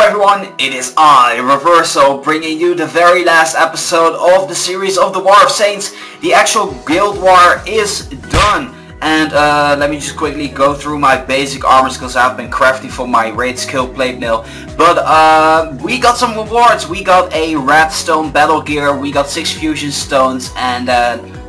everyone, it is I, Reverso, bringing you the very last episode of the series of the War of Saints. The actual Guild War is done. And let me just quickly go through my basic armors because I've been crafty for my raid skill plate mill. But we got some rewards. We got a redstone battle gear, we got 6 fusion stones, and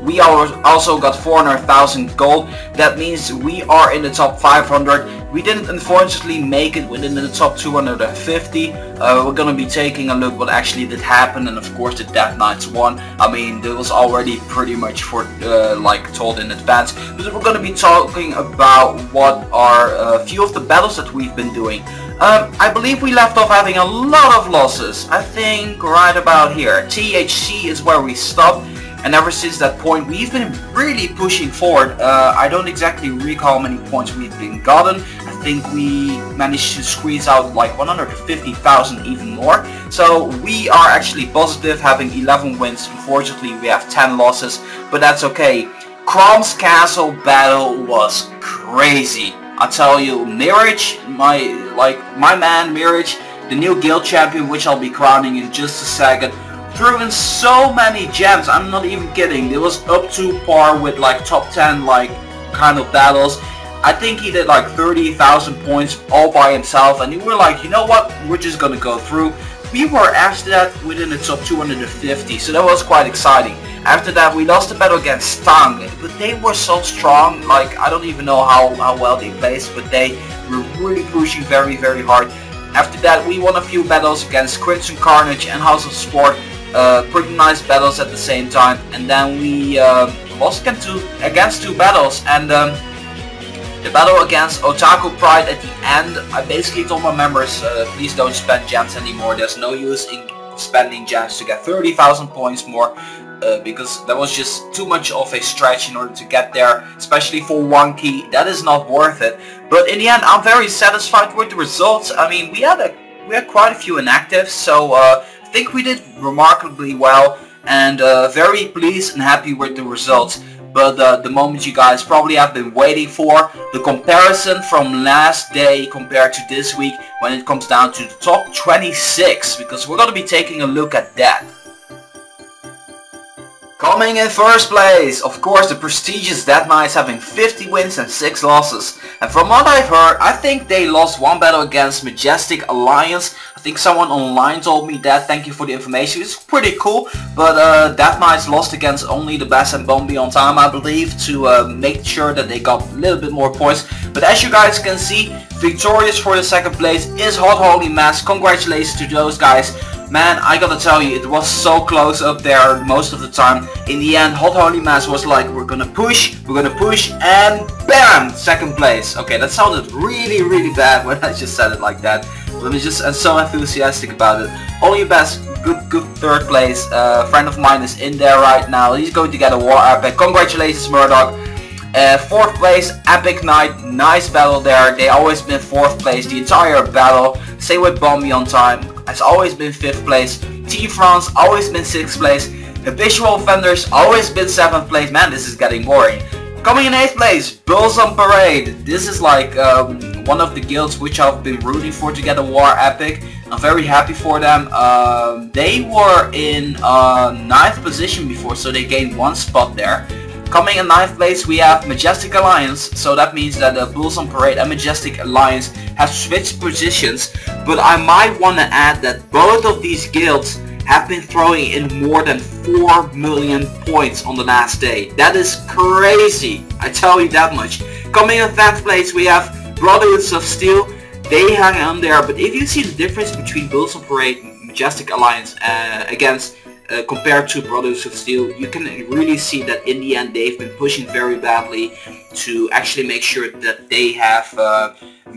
we also got 400,000 gold. That means we are in the top 500. We didn't unfortunately make it within the top 250. We're gonna be taking a look what actually did happen, and of course the Death Knights won. I mean, it was already pretty much like told in advance. But we're gonna be talking about what are a few of the battles that we've been doing. I believe we left off having a lot of losses. I think right about here. THC is where we stopped. And ever since that point, we've been really pushing forward. I don't exactly recall how many points we've been gotten. I think we managed to squeeze out like 150,000 even more. So we are actually positive, having 11 wins. Unfortunately, we have 10 losses, but that's okay. Crom's Castle battle was crazy. I tell you, Mirage, my man Mirage, the new guild champion, which I'll be crowning in just a second, threw in so many gems. I'm not even kidding. It was up to par with like top 10 like kind of battles. I think he did like 30,000 points all by himself, and we were like, you know what, we're just gonna go through. We were after that within the top 250, so that was quite exciting. After that we lost the battle against Tang, but they were so strong. Like, I don't even know how well they placed, but they were really pushing very hard. After that we won a few battles against Crimson Carnage and House of Sport. Pretty nice battles at the same time, and then we lost against two battles, and the battle against Otaku Pride at the end, I basically told my members, please don't spend gems anymore. There's no use in spending gems to get 30,000 points more, because that was just too much of a stretch in order to get there, especially for one key. That is not worth it. But in the end, I'm very satisfied with the results. I mean, we had quite a few inactives, so I think we did remarkably well, and very pleased and happy with the results. But the moment you guys probably have been waiting for, the comparison from last day compared to this week when it comes down to the top 26, because we're going to be taking a look at that. Coming in first place, of course, the prestigious Death Knights, having 50 wins and 6 losses. And from what I've heard, I think they lost one battle against MaJestic Alliance. I think someone online told me that. Thank you for the information. It's pretty cool. But Death Knights lost against only the best and BondBeyondTime, I believe, to make sure that they got a little bit more points. But as you guys can see, victorious for the second place is Hot Holy Mass. Congratulations to those guys. Man, I gotta tell you, it was so close up there most of the time. In the end, Hot Holy Mass was like, we're gonna push, and BAM! Second place. Okay, that sounded really bad when I just said it like that. But I'm just so enthusiastic about it. All your best, good third place. A friend of mine is in there right now. He's going to get a War Epic. Congratulations, Murdoch. Fourth place, Epic Knight. Nice battle there. They always been fourth place the entire battle. Same with BondBeyondTime. Has always been 5th place. Team France always been 6th place. Habitual Offenders always been 7th place. Man, this is getting boring. Coming in 8th place, Bulls on Parade. This is like one of the guilds which I've been rooting for to get a War Epic. I'm very happy for them. They were in 9th position before, so they gained 1 spot there. Coming in 9th place we have MaJestic Alliance, so that means that the Bulls on Parade and MaJestic Alliance have switched positions, but I might want to add that both of these guilds have been throwing in more than 4 million points on the last day. That is crazy, I tell you that much. Coming in 10th place we have Brotherhood of Steel. They hang on there, but if you see the difference between Bulls on Parade and MaJestic Alliance compared to Brothers of Steel, you can really see that in the end they've been pushing very badly to actually make sure that they have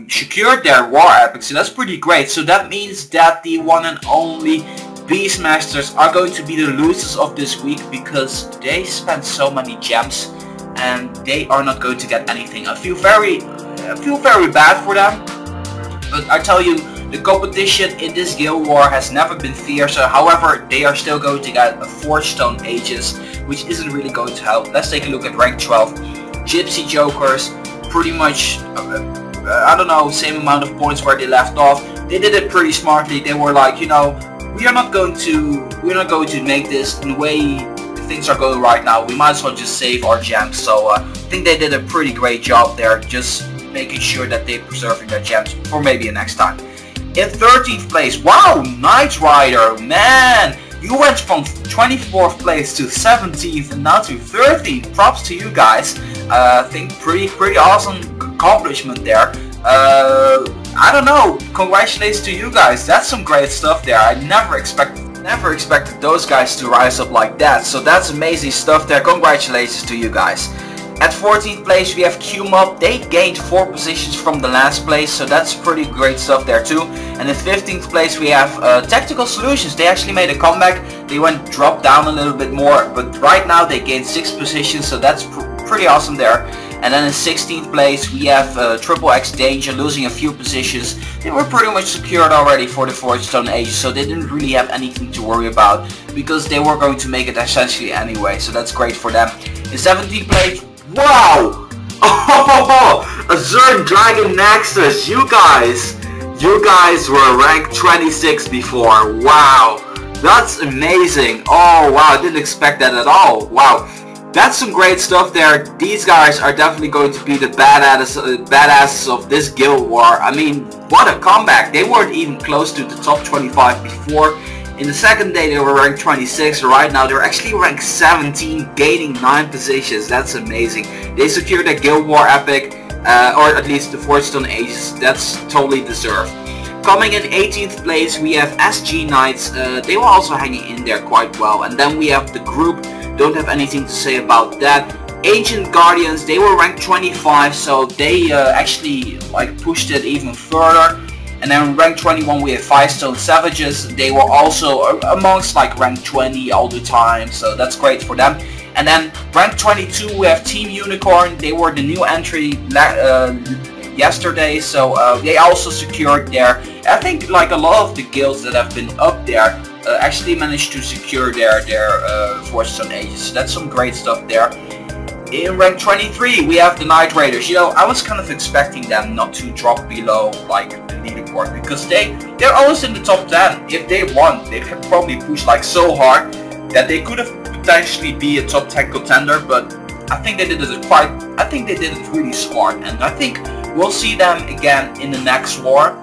secured their War Epics, so that's pretty great. So that means that the one and only Beastmasters are going to be the losers of this week, because they spent so many gems and they are not going to get anything. I feel very bad for them, but I tell you, the competition in this guild war has never been fiercer. However, they are still going to get a 4-stone Aegis, which isn't really going to help. Let's take a look at rank 12. Gypsy Jokers, pretty much, I don't know, same amount of points where they left off. they did it pretty smartly. They were like, you know, we're not going to make this in the way things are going right now. We might as well just save our gems. So I think they did a pretty great job there, just making sure that they're preserving their gems for maybe a next time. In 13th place, wow, Knight Rider, man, you went from 24th place to 17th and now to 13th. Props to you guys. I think pretty awesome accomplishment there. I don't know, congratulations to you guys. That's some great stuff there. I never expected those guys to rise up like that. So that's amazing stuff there. Congratulations to you guys. At 14th place we have Q-Mob. They gained 4 positions from the last place, so that's pretty great stuff there too. And in 15th place we have Tactical Solutions. They actually made a comeback. They dropped down a little bit more, but right now they gained 6 positions, so that's pretty awesome there. And then in 16th place we have XXX Danger losing a few positions. They were pretty much secured already for the Forged Stone Ages, so they didn't really have anything to worry about because they were going to make it essentially anyway, so that's great for them. In 17th place, wow! Oh, Azure Dragon Nexus, you guys were ranked 26 before. Wow, that's amazing. Oh wow, I didn't expect that at all. Wow. That's some great stuff there. These guys are definitely going to be the badasses of this guild war. I mean, what a comeback. They weren't even close to the top 25 before. In the second day they were ranked 26. Right now they're actually ranked 17, gaining 9 positions. That's amazing. They secured a guild war epic, or at least the Forged Stone Ages. That's totally deserved. Coming in 18th place we have SG Knights. They were also hanging in there quite well. And then we have the group. Don't have anything to say about that. Ancient Guardians, they were ranked 25, so they actually like pushed it even further. And then ranked 21 we have Firestone Savages. They were also amongst like ranked 20 all the time, so that's great for them. And then ranked 22 we have Team Unicorn. They were the new entry yesterday, so they also secured their, I think like a lot of the guilds that have been up there actually managed to secure their Forged Stone Ages. So that's some great stuff there. In rank 23 we have the Night Raiders. You know, I was kind of expecting them not to drop below like the leaderboard because they're almost in the top 10. If they won, they could probably push like so hard that they could have potentially be a top 10 contender, but I think they did it really smart, and I think we'll see them again in the next war.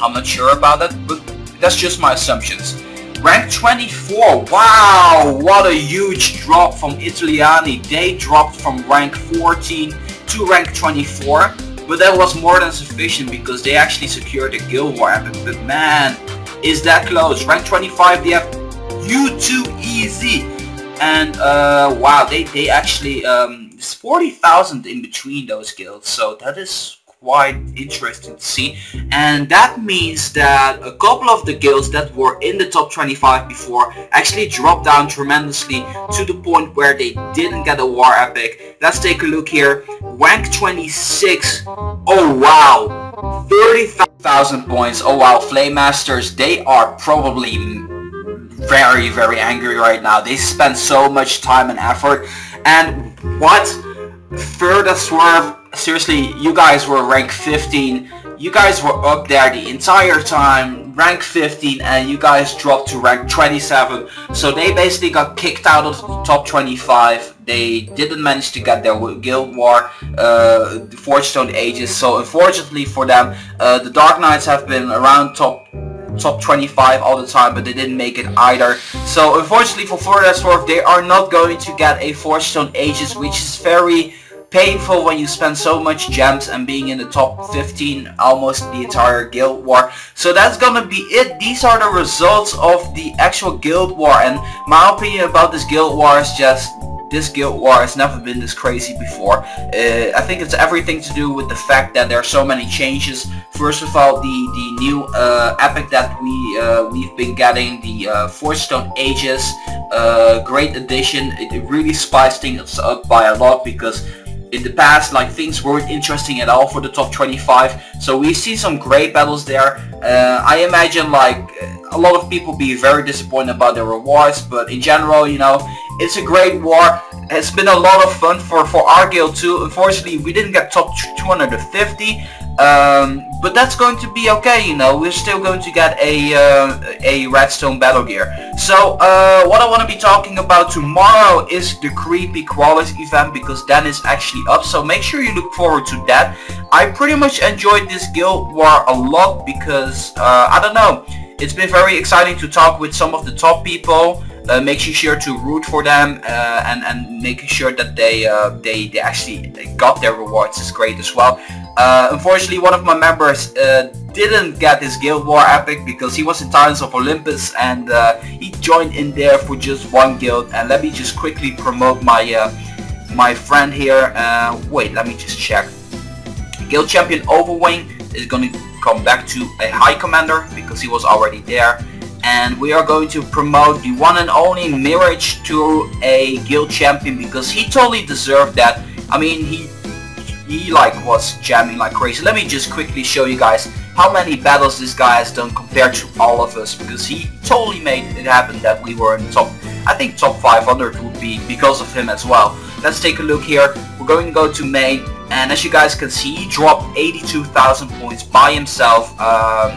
I'm not sure about that, but that's just my assumptions. Rank 24, wow, what a huge drop from Italiani. They dropped from rank 14 to rank 24, but that was more than sufficient because they actually secured a guild war epic. But man, is that close. Rank 25 they have U2EZ, and wow, they actually it's 40,000 in between those guilds, so that is quite interesting to see. And that means that a couple of the guilds that were in the top 25 before actually dropped down tremendously to the point where they didn't get a war epic. Let's take a look here. Rank 26, oh wow, 30,000 points. Oh wow, Flame Masters, they are probably very angry right now. They spent so much time and effort, and what? Ferda, Swerve, seriously, you guys were rank 15. You guys were up there the entire time, rank 15, and you guys dropped to rank 27. So they basically got kicked out of the top 25. They didn't manage to get their guild war, the Forged Stone Ages. So unfortunately for them, the Dark Knights have been around top 25 all the time, but they didn't make it either. So unfortunately for Ferda, Swerve, they are not going to get a Forged Stone Ages, which is very painful when you spend so much gems and being in the top 15 almost the entire guild war. So that's gonna be it. These are the results of the actual guild war, and my opinion about this guild war is just this guild war has never been this crazy before. I think it's everything to do with the fact that there are so many changes. First of all, the new epic that we've been getting, the Forged Stone Ages, great addition. It really spiced things up by a lot, because in the past, like, things weren't interesting at all for the top 25. So we see some great battles there. I imagine like a lot of people be very disappointed about their rewards, but in general, you know, it's a great war. It's been a lot of fun for our guild too. Unfortunately, we didn't get top 250. But that's going to be okay, you know. We're still going to get a redstone battle gear. So what I want to be talking about tomorrow is the creepy crawlers event, because that is actually up. So make sure you look forward to that. I pretty much enjoyed this guild war a lot because I don't know. It's been very exciting to talk with some of the top people. Making sure to root for them and making sure that they actually got their rewards is great as well. Unfortunately, one of my members didn't get his Guild War epic because he was in Titans of Olympus, and he joined in there for just one guild. And let me just quickly promote my my friend here. Wait, let me just check. Guild Champion Overwing is going to come back to a High Commander because he was already there. And we are going to promote the one and only Mirage to a Guild Champion because he totally deserved that. I mean, he like was jamming like crazy. Let me just quickly show you guys how many battles this guy has done compared to all of us, because he totally made it happen that we were in top, I think top 500 would be because of him as well. Let's take a look here. We're going to go to main, and as you guys can see, he dropped 82,000 points by himself.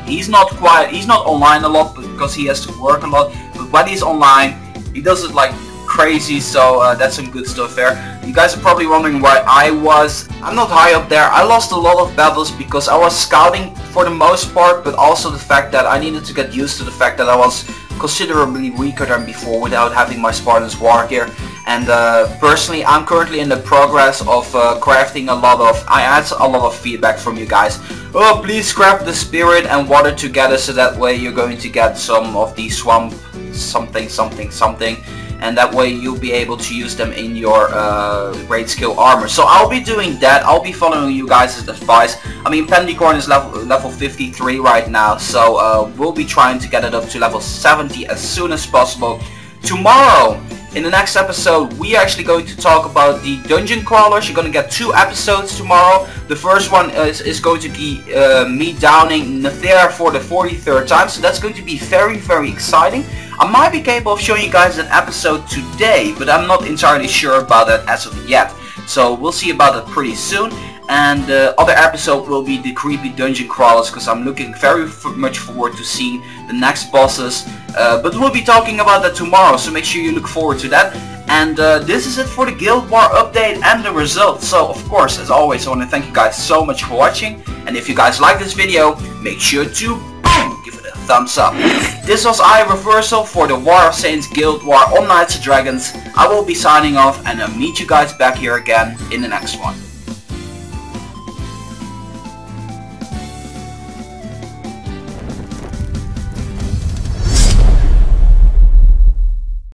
He's not online a lot because he has to work a lot, but when he's online, he does it like crazy, so that's some good stuff there. You guys are probably wondering why I'm not high up there. I lost a lot of battles because I was scouting for the most part, but also the fact that I needed to get used to the fact that I was considerably weaker than before without having my Spartan's war gear. And personally, I'm currently in the progress of crafting a lot of... I had a lot of feedback from you guys. Oh, please craft the spirit and water together, so that way you're going to get some of the swamp something, and that way you'll be able to use them in your great skill armor. So I'll be doing that. I'll be following you guys' advice. I mean, Pendicorn is level 53 right now, so we'll be trying to get it up to level 70 as soon as possible. Tomorrow, in the next episode, we are actually going to talk about the dungeon crawlers. You're going to get 2 episodes tomorrow. The first one is going to be me downing Nethera for the 43rd time, so that's going to be very, very exciting. I might be capable of showing you guys an episode today, but I'm not entirely sure about that as of yet. So we'll see about it pretty soon. And the other episode will be the creepy dungeon crawlers, because I'm looking very much forward to seeing the next bosses. But we'll be talking about that tomorrow, so make sure you look forward to that. And this is it for the Guild War update and the results. So of course, as always, I want to thank you guys so much for watching. And if you guys like this video, make sure to boom, give it a thumbs up. This was iReversal for the War of Saints Guild War on Knights of Dragons. I will be signing off, and I'll meet you guys back here again in the next one.